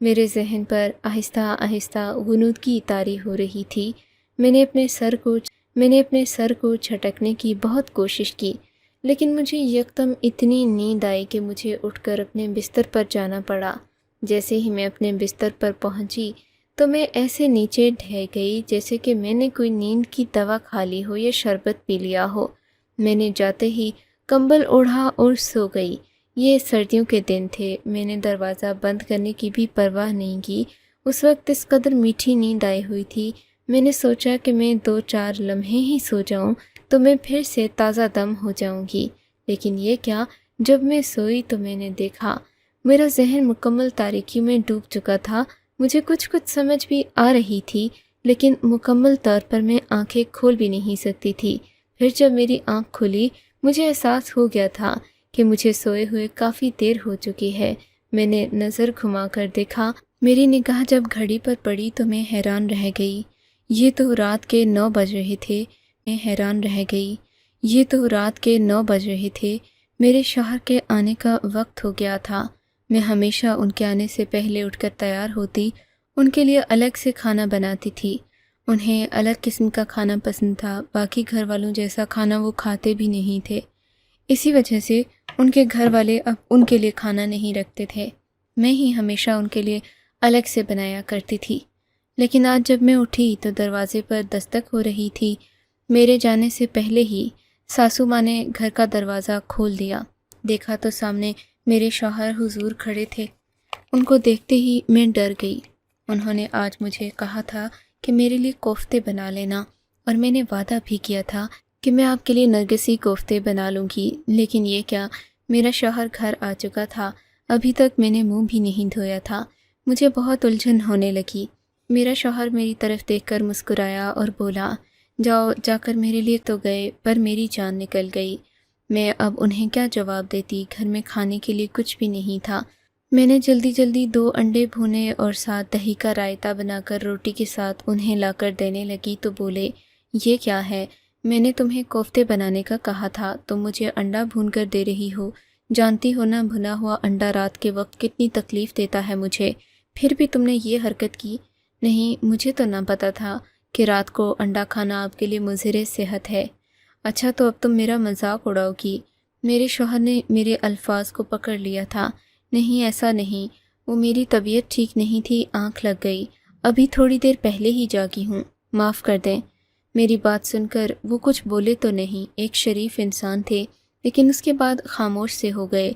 میرے ذہن پر آہستہ آہستہ غنودگی طاری ہو رہی تھی۔ میں نے اپنے سر کو جھٹکنے کی بہت کوشش کی، لیکن مجھے یکدم اتنی نیند آئی کہ مجھے اٹھ کر اپنے بستر پر جانا پڑا۔ جیسے ہی میں اپنے بستر پر پہنچی تو میں ایسے نیچے ڈھہ گئی جیسے کہ میں نے کوئی نیند کی دوا کھا لی ہو یا شربت پی لیا ہو۔ میں نے جاتے ہی کمبل اوڑھا اور سو گئی۔ یہ سردیوں کے دن تھے، میں نے دروازہ بند کرنے کی بھی پرواہ نہیں کی۔ اس وقت اس قدر میٹھی نیند آئی ہوئی تھی، میں نے سوچا کہ میں 2-4 لمحے ہی سو جاؤں تو میں پھر سے تازہ دم ہو جاؤں گی۔ لیکن یہ کیا، جب میں سوئی تو میں نے دیکھا میرا ذہن مکمل تاریکی میں ڈوب چکا تھا۔ مجھے کچھ سمجھ بھی آ رہی تھی، لیکن مکمل طور پر میں آنکھیں کھول بھی نہیں سکتی تھی۔ پھر جب میری آنکھ کھلی، مجھے احساس ہو گیا تھا کہ مجھے سوئے ہوئے کافی دیر ہو چکی ہے۔ میں نے نظر گھما کر دیکھا، میری نگاہ جب گھڑی پر پڑی تو میں حیران رہ گئی۔ یہ تو رات کے 9 بج رہے تھے۔ میرے شوہر کے آنے کا وقت ہو گیا تھا۔ میں ہمیشہ ان کے آنے سے پہلے اٹھ کر تیار ہوتی، ان کے لیے الگ سے کھانا بناتی تھی۔ انہیں الگ قسم کا کھانا پسند تھا، باقی گھر والوں جیسا کھانا وہ کھاتے بھی نہیں تھے۔ اسی وجہ سے ان کے گھر والے اب ان کے لیے کھانا نہیں رکھتے تھے، میں ہی ہمیشہ ان کے لیے الگ سے بنایا کرتی تھی۔ لیکن آج جب میں اٹھی تو دروازے پر دستک ہو رہی تھی۔ میرے جانے سے پہلے ہی ساسو ماں نے گھر کا دروازہ کھول دیا۔ دیکھا تو سامنے میرے شوہر حضور کھڑے تھے۔ ان کو دیکھتے ہی میں ڈر گئی۔ انہوں نے آج مجھے کہا تھا کہ میرے لیے کوفتے بنا لینا، اور میں نے وعدہ بھی کیا تھا کہ میں آپ کے لیے نرگسی کوفتے بنا لوں گی۔ لیکن یہ کیا، میرا شوہر گھر آ چکا تھا، ابھی تک میں نے منہ بھی نہیں دھویا تھا۔ مجھے بہت الجھن ہونے لگی۔ میرا شوہر میری طرف دیکھ کر مسکرایا اور بولا، جاؤ، جا کر میرے لیے تو گئے پر میری جان نکل گئی۔ میں اب انہیں کیا جواب دیتی، گھر میں کھانے کے لیے کچھ بھی نہیں تھا۔ میں نے جلدی 2 انڈے بھونے اور ساتھ دہی کا رائتہ بنا کر روٹی کے ساتھ انہیں لا کر دینے لگی تو بولے، یہ کیا ہے؟ میں نے تمہیں کوفتے بنانے کا کہا تھا، تم مجھے انڈا بھون کر دے رہی ہو۔ جانتی ہو نا بھنا ہوا انڈا رات کے وقت کتنی تکلیف دیتا ہے مجھے، پھر بھی تم نے یہ حرکت کی۔ نہیں، مجھے تو نہ پتا تھا کہ رات کو انڈا کھانا آپ کے لیے مضر صحت ہے۔ اچھا، تو اب تم میرا مذاق اڑاؤ گی؟ میرے شوہر نے میرے الفاظ کو پکڑ لیا تھا۔ نہیں، ایسا نہیں، وہ میری طبیعت ٹھیک نہیں تھی، آنکھ لگ گئی، ابھی تھوڑی دیر پہلے ہی جاگی ہوں، معاف کر دیں۔ میری بات سن کر وہ کچھ بولے تو نہیں، ایک شریف انسان تھے، لیکن اس کے بعد خاموش سے ہو گئے۔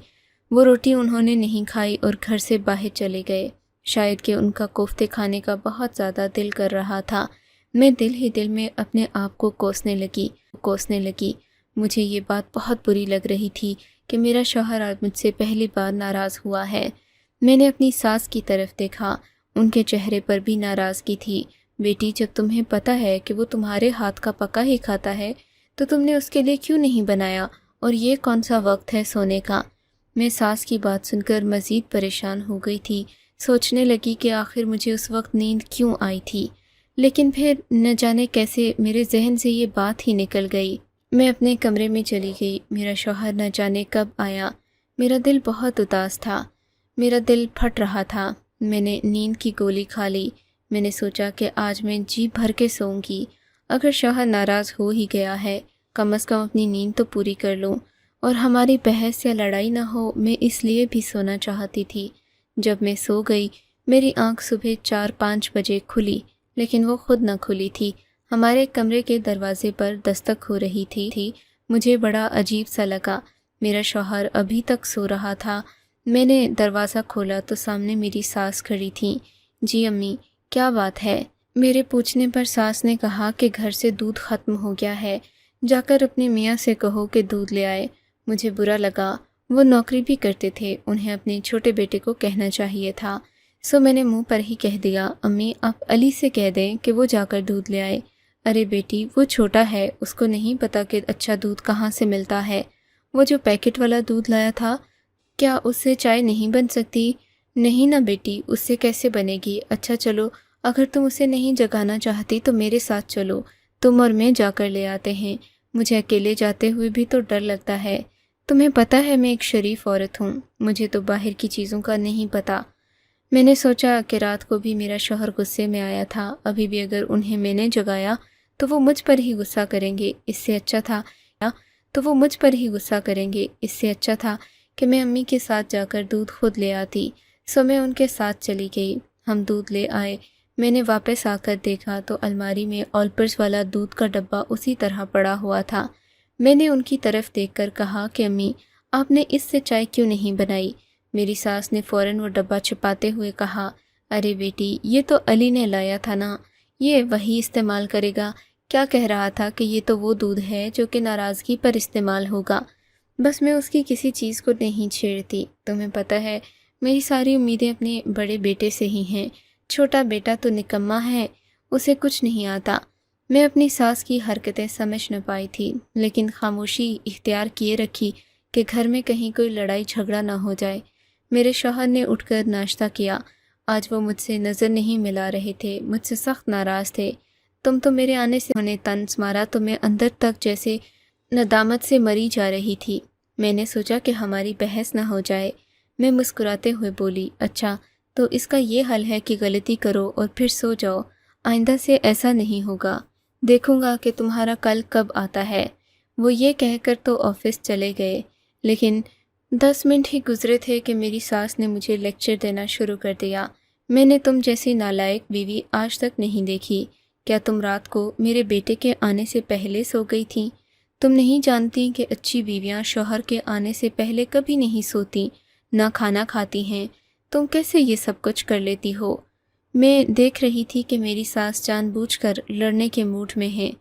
وہ روٹی انہوں نے نہیں کھائی اور گھر سے باہر چلے گئے۔ شاید کہ ان کا کوفتے کھانے کا بہت زیادہ دل کر رہا تھا۔ میں دل ہی دل میں اپنے آپ کو کوسنے لگی۔ مجھے یہ بات بہت بری لگ رہی تھی کہ میرا شوہر آج مجھ سے پہلی بار ناراض ہوا ہے۔ میں نے اپنی ساس کی طرف دیکھا، ان کے چہرے پر بھی ناراضگی تھی۔ بیٹی، جب تمہیں پتہ ہے کہ وہ تمہارے ہاتھ کا پکا ہی کھاتا ہے تو تم نے اس کے لیے کیوں نہیں بنایا؟ اور یہ کون سا وقت ہے سونے کا؟ میں ساس کی بات سن کر مزید پریشان ہو گئی تھی۔ سوچنے لگی کہ آخر مجھے اس وقت نیند کیوں آئی تھی، لیکن پھر نہ جانے کیسے میرے ذہن سے یہ بات ہی نکل گئی۔ میں اپنے کمرے میں چلی گئی۔ میرا شوہر نہ جانے کب آیا۔ میرا دل بہت اداس تھا، میرا دل پھٹ رہا تھا۔ میں نے نیند کی گولی کھا لی۔ میں نے سوچا کہ آج میں جی بھر کے سوؤں گی۔ اگر شوہر ناراض ہو ہی گیا ہے، کم از کم اپنی نیند تو پوری کر لوں، اور ہماری بحث یا لڑائی نہ ہو، میں اس لیے بھی سونا چاہتی تھی۔ جب میں سو گئی، میری آنکھ صبح 4-5 بجے کھلی، لیکن وہ خود نہ کھلی تھی۔ ہمارے کمرے کے دروازے پر دستک ہو رہی تھی۔ مجھے بڑا عجیب سا لگا۔ میرا شوہر ابھی تک سو رہا تھا۔ میں نے دروازہ کھولا تو سامنے میری ساس کھڑی تھیں۔ جی امی، کیا بات ہے؟ میرے پوچھنے پر ساس نے کہا کہ گھر سے دودھ ختم ہو گیا ہے، جا کر اپنے میاں سے کہو کہ دودھ لے آئے۔ مجھے برا لگا، وہ نوکری بھی کرتے تھے، انہیں اپنے چھوٹے بیٹے کو کہنا چاہیے تھا۔ سو میں نے منہ پر ہی کہہ دیا، امی آپ علی سے کہہ دیں کہ وہ جا کر دودھ لے آئے۔ ارے بیٹی، وہ چھوٹا ہے، اس کو نہیں پتا کہ اچھا دودھ کہاں سے ملتا ہے۔ وہ جو پیکٹ والا دودھ لایا تھا، کیا اس سے چائے نہیں بن سکتی؟ نہیں نا بیٹی، اس سے کیسے بنے گی؟ اچھا چلو، اگر تم اسے نہیں جگانا چاہتی تو میرے ساتھ چلو، تم اور میں جا کر لے آتے ہیں۔ مجھے اکیلے جاتے ہوئے بھی تو ڈر لگتا ہے۔ تمہیں پتہ ہے میں ایک شریف عورت ہوں، مجھے تو باہر کی چیزوں کا نہیں پتہ۔ میں نے سوچا کہ رات کو بھی میرا شوہر غصے میں آیا تھا، ابھی بھی اگر انہیں میں نے جگایا تو وہ مجھ پر ہی غصہ کریں گے، اس سے اچھا تھا کہ میں امی کے ساتھ جا کر دودھ خود لے آتی۔ سو میں ان کے ساتھ چلی گئی، ہم دودھ لے آئے۔ میں نے واپس آ کر دیکھا تو الماری میں آلپرز والا دودھ کا ڈبہ اسی طرح پڑا ہوا تھا۔ میں نے ان کی طرف دیکھ کر کہا کہ امی، آپ نے اس سے چائے کیوں نہیں بنائی؟ میری ساس نے فوراً وہ ڈبہ چھپاتے ہوئے کہا، ارے بیٹی، یہ تو علی نے لایا تھا نا، یہ وہی استعمال کرے گا۔ کیا کہہ رہا تھا کہ یہ تو وہ دودھ ہے جو کہ ناراضگی پر استعمال ہوگا۔ بس میں اس کی کسی چیز کو نہیں چھیڑتی۔ تمہیں پتہ ہے میری ساری امیدیں اپنے بڑے بیٹے سے ہی ہیں، چھوٹا بیٹا تو نکما ہے، اسے کچھ نہیں آتا۔ میں اپنی ساس کی حرکتیں سمجھ نہ پائی تھی، لیکن خاموشی اختیار کیے رکھی کہ گھر میں کہیں کوئی لڑائی جھگڑا نہ ہو جائے۔ میرے شوہر نے اٹھ کر ناشتہ کیا۔ آج وہ مجھ سے نظر نہیں ملا رہے تھے، مجھ سے سخت ناراض تھے۔ تم تو میرے آنے سے انہیں طنز مارا تو میں اندر تک جیسے ندامت سے مری جا رہی تھی۔ میں نے سوچا کہ ہماری بحث نہ ہو جائے۔ میں مسکراتے ہوئے بولی، اچھا تو اس کا یہ حل ہے کہ غلطی کرو اور پھر سو جاؤ، آئندہ سے ایسا نہیں ہوگا، دیکھوں گا کہ تمہارا کل کب آتا ہے۔ وہ یہ کہہ کر تو آفس چلے گئے، لیکن 10 منٹ ہی گزرے تھے کہ میری ساس نے مجھے لیکچر دینا شروع کر دیا۔ میں نے تم جیسی نالائق بیوی آج تک نہیں دیکھی۔ کیا تم رات کو میرے بیٹے کے آنے سے پہلے سو گئی تھی؟ تم نہیں جانتی کہ اچھی بیویاں شوہر کے آنے سے پہلے کبھی نہیں سوتی، نہ کھانا کھاتی ہیں۔ تم کیسے یہ سب کچھ کر لیتی ہو؟ میں دیکھ رہی تھی کہ میری ساس جان بوجھ کر لڑنے کے موڈ میں ہیں۔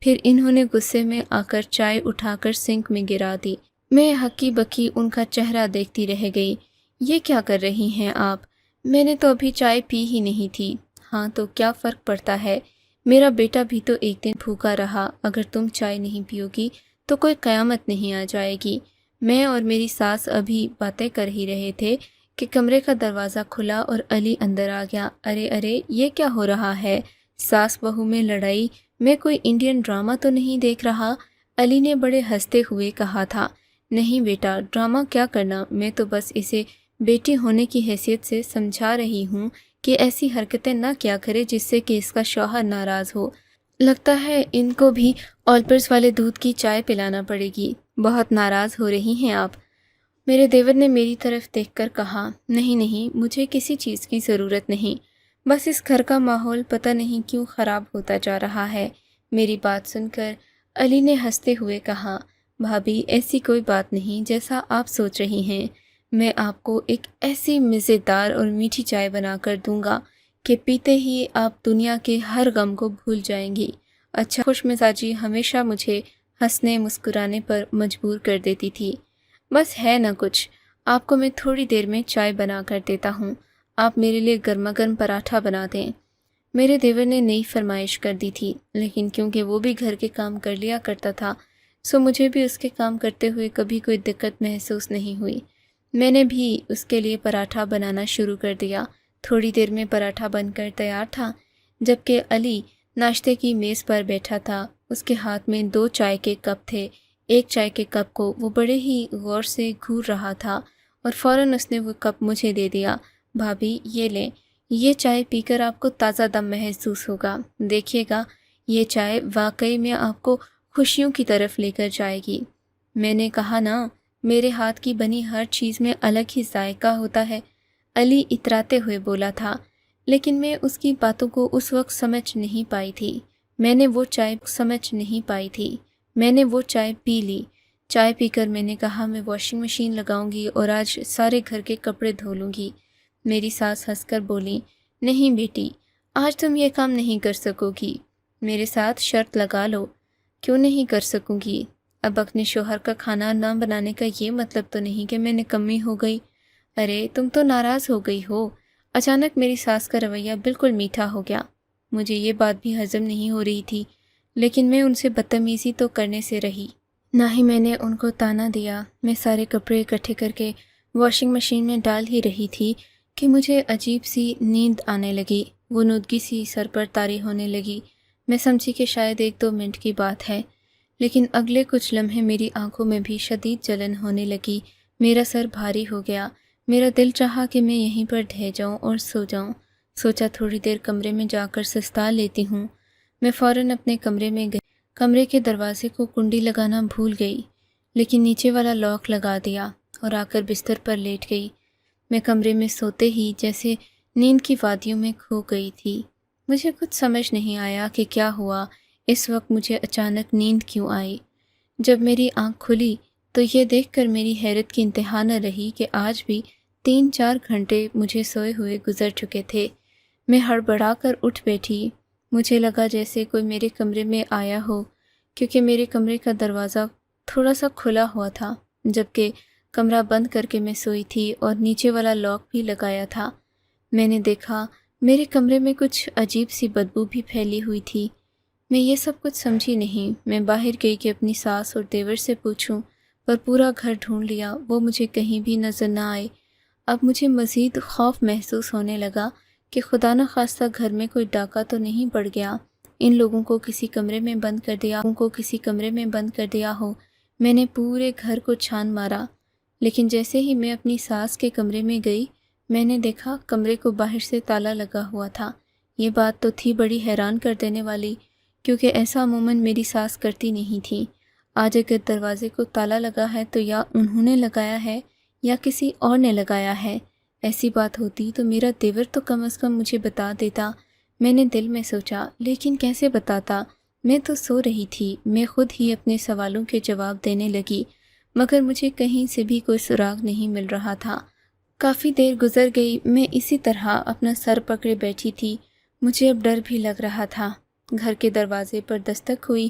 پھر انہوں نے غصے میں آ کر چائے اٹھا کر سنک میں گرا دی۔ میں ہکی بکی ان کا چہرہ دیکھتی رہ گئی۔ یہ کیا کر رہی ہیں آپ؟ میں نے تو ابھی چائے پی ہی نہیں تھی۔ ہاں تو کیا فرق پڑتا ہے؟ میرا بیٹا بھی تو ایک دن بھوکا رہا، اگر تم چائے نہیں پیو گی تو کوئی قیامت نہیں آ جائے گی۔ میں اور میری ساس ابھی باتیں کر ہی رہے تھے کہ کمرے کا دروازہ کھلا اور علی اندر آ گیا۔ ارے ارے، یہ کیا ہو رہا ہے؟ ساس بہو میں لڑائی؟ میں کوئی انڈین ڈرامہ تو نہیں دیکھ رہا؟ علی نے بڑے ہنستے ہوئے کہا تھا۔ نہیں بیٹا، ڈرامہ کیا کرنا، میں تو بس اسے بیٹی ہونے کی حیثیت سے سمجھا رہی ہوں کہ ایسی حرکتیں نہ کیا کرے جس سے کہ اس کا شوہر ناراض ہو۔ لگتا ہے ان کو بھی آلپرز والے دودھ کی چائے پلانا پڑے گی۔ بہت ناراض ہو رہی ہیں آپ؟ میرے دیور نے میری طرف دیکھ کر کہا، نہیں نہیں، مجھے کسی چیز کی ضرورت نہیں، بس اس گھر کا ماحول پتہ نہیں کیوں خراب ہوتا جا رہا ہے۔ میری بات سن کر علی نے ہنستے ہوئے کہا، بھابھی ایسی کوئی بات نہیں جیسا آپ سوچ رہی ہیں۔ میں آپ کو ایک ایسی مزیدار اور میٹھی چائے بنا کر دوں گا کہ پیتے ہی آپ دنیا کے ہر غم کو بھول جائیں گی۔ اچھا، خوش مزاجی ہمیشہ مجھے ہنسنے مسکرانے پر مجبور کر دیتی تھی۔ بس ہے نہ کچھ، آپ کو میں تھوڑی دیر میں چائے بنا کر دیتا ہوں، آپ میرے لیے گرما گرم پراٹھا بنا دیں۔ میرے دیور نے نئی فرمائش کر دی تھی، لیکن کیونکہ وہ بھی گھر کے کام کر لیا کرتا تھا، سو مجھے بھی اس کے کام کرتے ہوئے کبھی کوئی دقت محسوس نہیں ہوئی۔ میں نے بھی اس کے لیے پراٹھا بنانا شروع کر دیا۔ تھوڑی دیر میں پراٹھا بن کر تیار تھا، جبکہ علی ناشتے کی میز پر بیٹھا تھا۔ اس کے ہاتھ میں 2 چائے کے کپ تھے۔ ایک چائے کے کپ کو وہ بڑے ہی غور سے گھور رہا تھا اور فوراً اس نے وہ کپ مجھے دے دیا۔ بھابھی یہ لیں، یہ چائے پی کر آپ کو تازہ دم محسوس ہوگا، دیکھیے گا یہ چائے واقعی میں آپ کو خوشیوں کی طرف لے کر جائے گی۔ میں نے کہا نا، میرے ہاتھ کی بنی ہر چیز میں الگ ہی ذائقہ ہوتا ہے، علی اتراتے ہوئے بولا تھا، لیکن میں اس کی باتوں کو اس وقت سمجھ نہیں پائی تھی۔ میں نے وہ چائے پی لی۔ چائے پی کر میں نے کہا، میں واشنگ مشین لگاؤں گی اور آج سارے گھر کے کپڑے دھو لوں گی۔ میری ساس ہنس کر بولی، نہیں بیٹی، آج تم یہ کام نہیں کر سکو گی، میرے ساتھ شرط لگا لو۔ کیوں نہیں کر سکوں گی؟ اب اپنے شوہر کا کھانا نہ بنانے کا یہ مطلب تو نہیں کہ میں نکمی ہو گئی۔ ارے تم تو ناراض ہو گئی ہو۔ اچانک میری ساس کا رویہ بالکل میٹھا ہو گیا۔ مجھے یہ بات بھی ہضم نہیں ہو رہی تھی، لیکن میں ان سے بدتمیزی تو کرنے سے رہی نہ ہی میں نے ان کو طعنہ دیا۔ میں سارے کپڑے اکٹھے کر کے واشنگ مشین میں ڈال ہی رہی تھی کہ مجھے عجیب سی نیند آنے لگی، وہ نودگی سی سر پر طاری ہونے لگی۔ میں سمجھی کہ شاید 1-2 منٹ کی بات ہے، لیکن اگلے کچھ لمحے میری آنکھوں میں بھی شدید جلن ہونے لگی، میرا سر بھاری ہو گیا۔ میرا دل چاہا کہ میں یہیں پر ڈھہ جاؤں اور سو جاؤں۔ سوچا تھوڑی دیر کمرے میں جا کر سستا لیتی ہوں۔ میں فوراً اپنے کمرے میں گئی۔ کمرے کے دروازے کو کنڈی لگانا بھول گئی، لیکن نیچے والا لاک لگا دیا اور آ کر بستر پر لیٹ گئی۔ میں کمرے میں سوتے ہی جیسے نیند کی وادیوں میں کھو گئی تھی۔ مجھے کچھ سمجھ نہیں آیا کہ کیا ہوا، اس وقت مجھے اچانک نیند کیوں آئی۔ جب میری آنکھ کھلی تو یہ دیکھ کر میری حیرت کی انتہا نہ رہی کہ آج بھی 3-4 گھنٹے مجھے سوئے ہوئے گزر چکے تھے۔ میں ہڑبڑا کر اٹھ بیٹھی۔ مجھے لگا جیسے کوئی میرے کمرے میں آیا ہو، کیونکہ میرے کمرے کا دروازہ تھوڑا سا کھلا ہوا تھا، جبکہ کمرہ بند کر کے میں سوئی تھی اور نیچے والا لاک بھی لگایا تھا۔ میں نے دیکھا میرے کمرے میں کچھ عجیب سی بدبو بھی پھیلی ہوئی تھی۔ میں یہ سب کچھ سمجھی نہیں۔ میں باہر گئی کہ اپنی ساس اور دیور سے پوچھوں، پر پورا گھر ڈھونڈ لیا، وہ مجھے کہیں بھی نظر نہ آئے۔ اب مجھے مزید خوف محسوس ہونے لگا کہ خدا نہ خواستہ گھر میں کوئی ڈاکہ تو نہیں پڑ گیا، ان لوگوں کو کسی کمرے میں بند کر دیا ہو۔ میں نے پورے گھر کو چھان مارا، لیکن جیسے ہی میں اپنی ساس کے کمرے میں گئی، میں نے دیکھا کمرے کو باہر سے تالا لگا ہوا تھا۔ یہ بات تو تھی بڑی حیران کر دینے والی، کیونکہ ایسا عموماً میری ساس کرتی نہیں تھی۔ آج اگر دروازے کو تالا لگا ہے تو یا انہوں نے لگایا ہے یا کسی اور نے لگایا ہے۔ ایسی بات ہوتی تو میرا دیور تو کم از کم مجھے بتا دیتا۔ میں نے دل میں سوچا، لیکن کیسے بتاتا؟ میں تو سو رہی تھی۔ میں خود ہی اپنے سوالوں کے جواب دینے لگی، مگر مجھے کہیں سے بھی کوئی سراغ نہیں مل رہا تھا۔ کافی دیر گزر گئی، میں اسی طرح اپنا سر پکڑے بیٹھی تھی۔ مجھے اب ڈر بھی لگ رہا تھا۔ گھر کے دروازے پر دستک ہوئی۔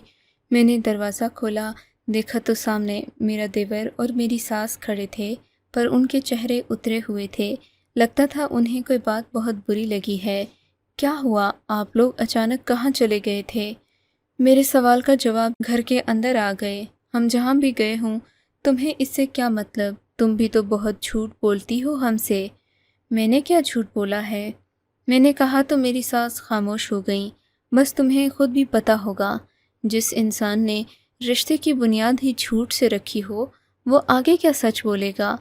میں نے دروازہ کھولا، دیکھا تو سامنے میرا دیور اور میری ساس کھڑے تھے، پر ان کے چہرے اترے ہوئے تھے۔ لگتا تھا انہیں کوئی بات بہت بری لگی ہے۔ کیا ہوا؟ آپ لوگ اچانک کہاں چلے گئے تھے؟ میرے سوال کا جواب گھر کے اندر آ گئے۔ ہم جہاں بھی گئے ہوں، تمہیں اس سے کیا مطلب؟ تم بھی تو بہت جھوٹ بولتی ہو ہم سے۔ میں نے کیا جھوٹ بولا ہے؟ میں نے کہا تو میری ساس خاموش ہو گئیں۔ بس تمہیں خود بھی پتہ ہوگا، جس انسان نے رشتے کی بنیاد ہی جھوٹ سے رکھی ہو، وہ آگے کیا سچ بولے گا؟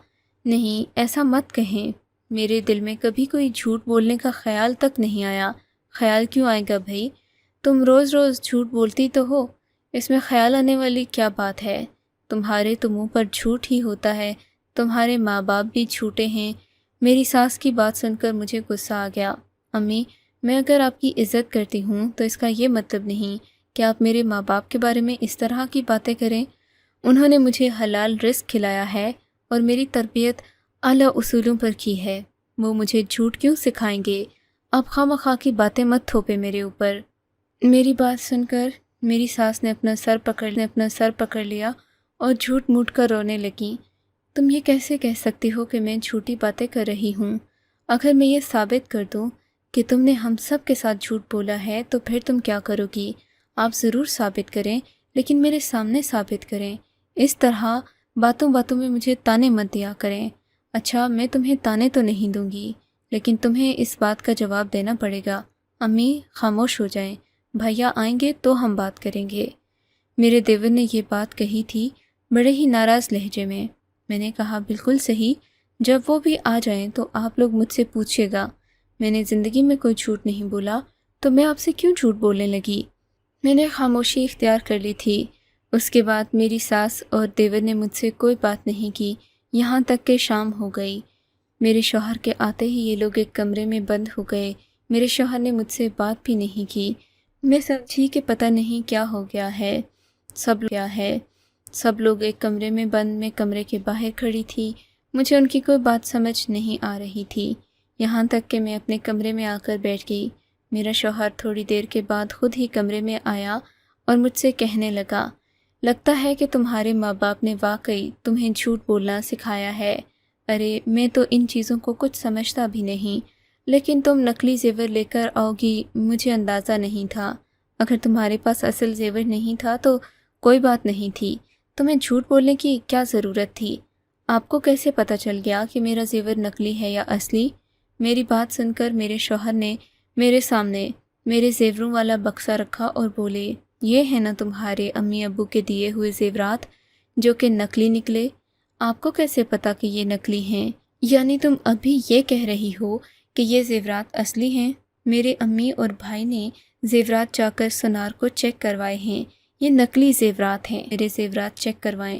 نہیں، ایسا مت کہیں۔ میرے دل میں کبھی کوئی جھوٹ بولنے کا خیال تک نہیں آیا۔ خیال کیوں آئے گا بھائی؟ تم روز روز جھوٹ بولتی تو ہو، اس میں خیال آنے والی کیا بات ہے؟ تمہارے تو منہ پر جھوٹ ہی ہوتا ہے، تمہارے ماں باپ بھی جھوٹے ہیں۔ میری ساس کی بات سن کر مجھے غصہ آ گیا۔ امی، میں اگر آپ کی عزت کرتی ہوں تو اس کا یہ مطلب نہیں کہ آپ میرے ماں باپ کے بارے میں اس طرح کی باتیں کریں۔ انہوں نے مجھے حلال رزق کھلایا ہے اور میری تربیت اعلیٰ اصولوں پر کی ہے۔ وہ مجھے جھوٹ کیوں سکھائیں گے؟ آپ خواہ کی باتیں مت تھوپے میرے اوپر۔ میری بات سن کر میری ساس نے اپنا سر پکڑ لیا اور جھوٹ موٹ کر رونے لگیں۔ تم یہ کیسے کہہ سکتی ہو کہ میں جھوٹی باتیں کر رہی ہوں؟ اگر میں یہ ثابت کر دوں کہ تم نے ہم سب کے ساتھ جھوٹ بولا ہے تو پھر تم کیا کرو گی؟ آپ ضرور ثابت کریں، لیکن میرے سامنے ثابت کریں۔ اس طرح باتوں میں مجھے تانے مت دیا کریں۔ اچھا، میں تمہیں تانے تو نہیں دوں گی، لیکن تمہیں اس بات کا جواب دینا پڑے گا۔ امی، خاموش ہو جائیں، بھیا آئیں گے تو ہم بات کریں گے۔ میرے دیور نے یہ بات کہی تھی بڑے ہی ناراض لہجے میں۔ میں نے کہا، بالکل صحیح، جب وہ بھی آ جائیں تو آپ لوگ مجھ سے پوچھیے گا۔ میں نے زندگی میں کوئی جھوٹ نہیں بولا، تو میں آپ سے کیوں جھوٹ بولنے لگی؟ میں نے خاموشی اختیار کر لی تھی۔ اس کے بعد میری ساس اور دیور نے مجھ سے کوئی بات نہیں کی، یہاں تک کہ شام ہو گئی۔ میرے شوہر کے آتے ہی یہ لوگ ایک کمرے میں بند ہو گئے۔ میرے شوہر نے مجھ سے بات بھی نہیں کی۔ میں سمجھی کہ پتہ نہیں کیا ہو گیا ہے۔ سب لوگ ایک کمرے میں بند، میں کمرے کے باہر کھڑی تھی۔ مجھے ان کی کوئی بات سمجھ نہیں آ رہی تھی، یہاں تک کہ میں اپنے کمرے میں آ کر بیٹھ گئی۔ میرا شوہر تھوڑی دیر کے بعد خود ہی کمرے میں آیا اور مجھ سے کہنے لگا، لگتا ہے کہ تمہارے ماں باپ نے واقعی تمہیں جھوٹ بولنا سکھایا ہے۔ ارے، میں تو ان چیزوں کو کچھ سمجھتا بھی نہیں، لیکن تم نقلی زیور لے کر آؤ گی، مجھے اندازہ نہیں تھا۔ اگر تمہارے پاس اصل زیور نہیں تھا تو کوئی بات نہیں تھی، تمہیں جھوٹ بولنے کی کیا ضرورت تھی؟ آپ کو کیسے پتہ چل گیا کہ میرا زیور نقلی ہے یا اصلی؟ میری بات سن کر میرے شوہر نے میرے سامنے میرے زیوروں والا بکسا رکھا اور بولے، یہ ہے نا تمہارے امی ابو کے دیے ہوئے زیورات جو کہ نقلی نکلے؟ آپ کو کیسے پتا کہ یہ نقلی ہیں؟ یعنی تم ابھی یہ کہہ رہی ہو کہ یہ زیورات اصلی ہیں؟ میرے امی اور بھائی نے زیورات جا کر سونار کو چیک کروائے ہیں، یہ نقلی زیورات ہیں، میرے زیورات چیک کروائیں۔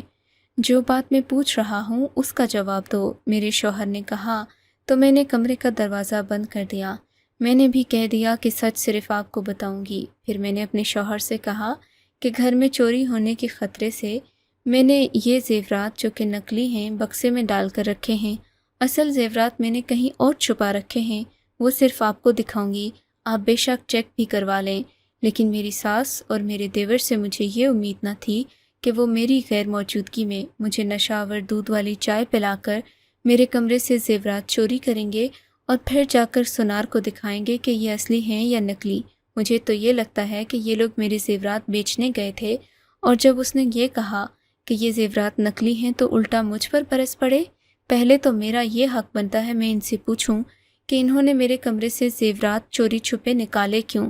جو بات میں پوچھ رہا ہوں اس کا جواب دو، میرے شوہر نے کہا۔ تو میں نے کمرے کا دروازہ بند کر دیا۔ میں نے بھی کہہ دیا کہ سچ صرف آپ کو بتاؤں گی۔ پھر میں نے اپنے شوہر سے کہا کہ گھر میں چوری ہونے کے خطرے سے میں نے یہ زیورات جو کہ نقلی ہیں بکسے میں ڈال کر رکھے ہیں، اصل زیورات میں نے کہیں اور چھپا رکھے ہیں، وہ صرف آپ کو دکھاؤں گی، آپ بے شک چیک بھی کروا لیں۔ لیکن میری ساس اور میرے دیور سے مجھے یہ امید نہ تھی کہ وہ میری غیر موجودگی میں مجھے نشہ آور دودھ والی چائے پلا کر میرے کمرے سے زیورات چوری کریں گے اور پھر جا کر سونار کو دکھائیں گے کہ یہ اصلی ہیں یا نقلی۔ مجھے تو یہ لگتا ہے کہ یہ لوگ میرے زیورات بیچنے گئے تھے، اور جب اس نے یہ کہا کہ یہ زیورات نقلی ہیں تو الٹا مجھ پر برس پڑے۔ پہلے تو میرا یہ حق بنتا ہے میں ان سے پوچھوں کہ انہوں نے میرے کمرے سے زیورات چوری چھپے نکالے کیوں؟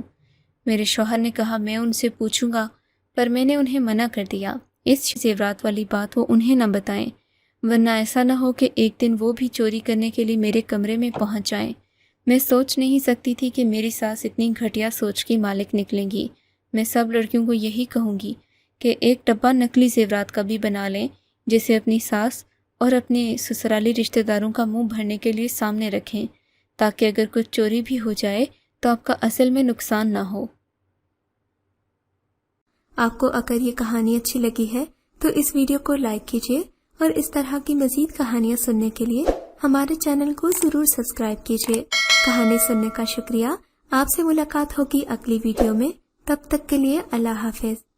میرے شوہر نے کہا میں ان سے پوچھوں گا، پر میں نے انہیں منع کر دیا۔ اس زیورات والی بات وہ انہیں نہ بتائیں، ورنہ ایسا نہ ہو کہ ایک دن وہ بھی چوری کرنے کے لیے میرے کمرے میں پہنچ جائیں۔ میں سوچ نہیں سکتی تھی کہ میری ساس اتنی گھٹیا سوچ کی مالک نکلیں گی۔ میں سب لڑکیوں کو یہی کہوں گی کہ ایک ڈبہ نقلی زیورات کا بھی بنا لیں، جسے اپنی ساس اور اپنے سسرالی رشتہ داروں کا منہ بھرنے کے لیے سامنے رکھیں، تاکہ اگر کچھ چوری بھی ہو جائے تو آپ کا اصل میں نقصان نہ ہو۔ آپ کو اگر یہ کہانی اچھی لگی ہے تو اس ویڈیو کو لائک کیجیے، اور اس طرح کی مزید کہانیاں سننے کے لیے ہمارے چینل کو ضرور سبسکرائب کیجیے۔ کہانی سننے کا شکریہ۔ آپ سے ملاقات ہوگی اگلی ویڈیو میں، تب تک کے لیے اللہ حافظ۔